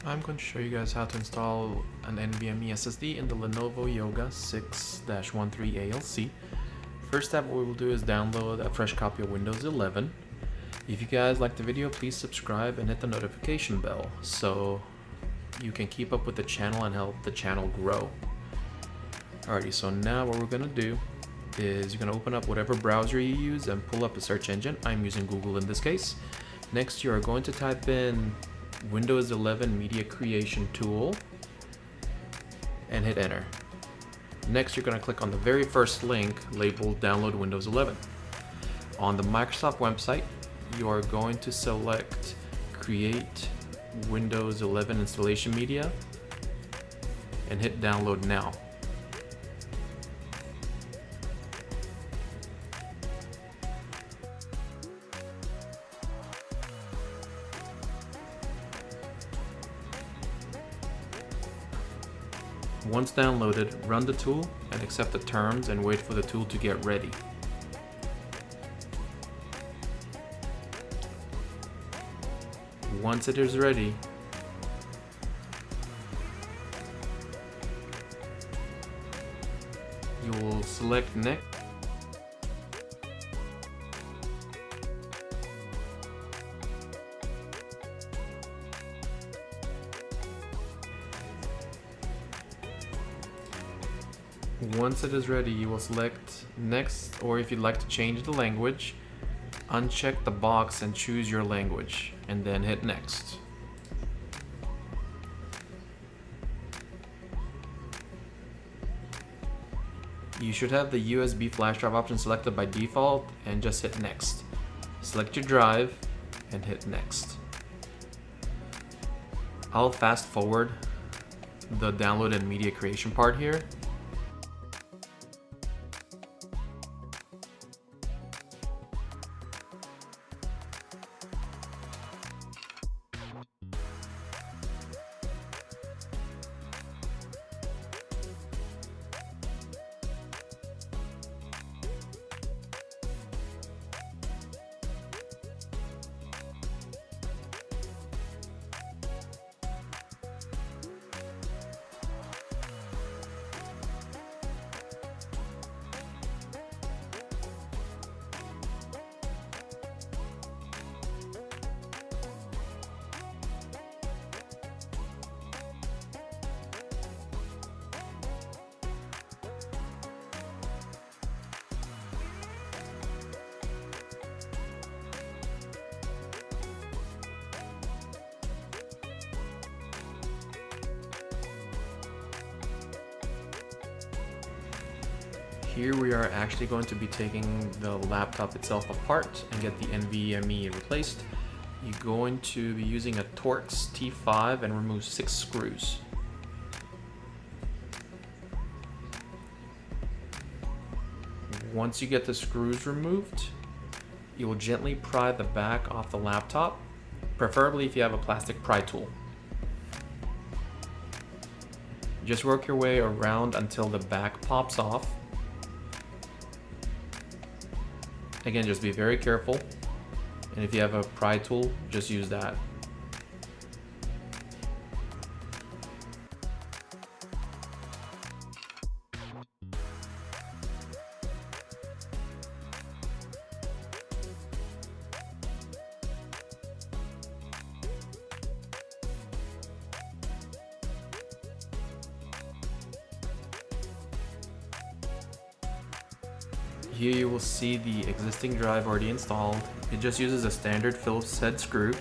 I'm going to show you guys how to install an NVMe SSD in the Lenovo Yoga 6-13 ALC. First step, what we will do is download a fresh copy of Windows 11. If you guys like the video, please subscribe and hit the notification bell so you can keep up with the channel and help the channel grow. Alrighty, so now what we're going to do is you're going to open up whatever browser you use and pull up a search engine. I'm using Google in this case. Next, you are going to type in Windows 11 Media Creation Tool and hit enter. Next, you're going to click on the very first link labeled Download Windows 11. On the Microsoft website, you are going to select Create Windows 11 Installation Media and hit Download Now. Once downloaded, run the tool and accept the terms and wait for the tool to get ready. Once it is ready, you will select Next. Once it is ready, you will select Next, or if you'd like to change the language, uncheck the box and choose your language, and then hit Next. You should have the USB flash drive option selected by default and just hit Next. Select your drive and hit Next. I'll fast forward the download and media creation part here. Here we are actually going to be taking the laptop itself apart and get the NVMe replaced. You're going to be using a Torx T5 and remove 6 screws. Once you get the screws removed, you will gently pry the back off the laptop, preferably if you have a plastic pry tool. Just work your way around until the back pops off. Again, just be very careful, and if you have a pry tool, just use that. Here you will see the existing drive already installed. It just uses a standard Phillips head screw.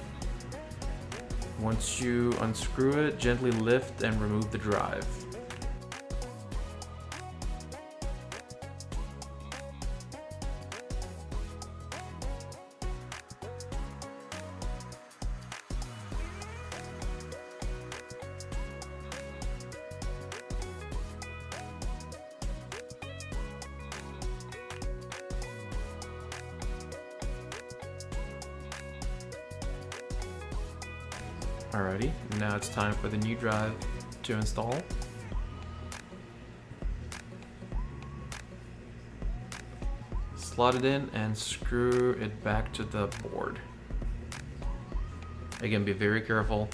Once you unscrew it, gently lift and remove the drive. Alrighty, now it's time for the new drive to install. Slot it in and screw it back to the board. Again, be very careful.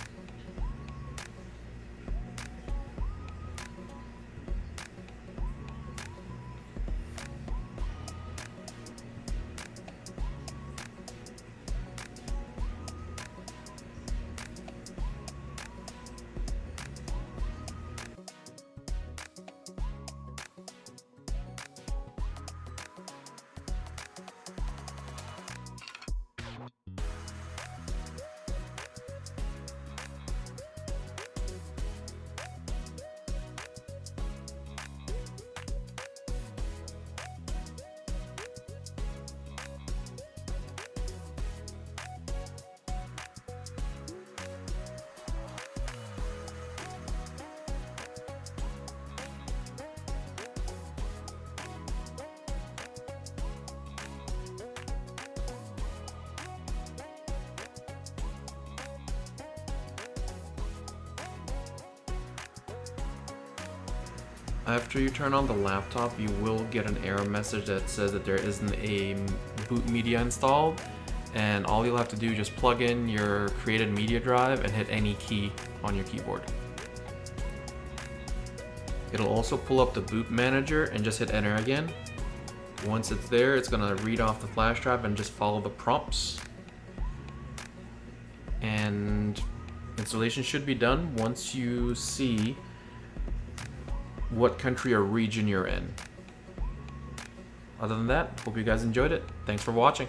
After you turn on the laptop, you will get an error message that says that there isn't a boot media installed, and all you'll have to do is just plug in your created media drive and hit any key on your keyboard. It'll also pull up the boot manager and just hit enter again. Once it's there, it's gonna read off the flash drive and just follow the prompts. And installation should be done once you see what country or region you're in. Other than that, hope you guys enjoyed it. Thanks for watching.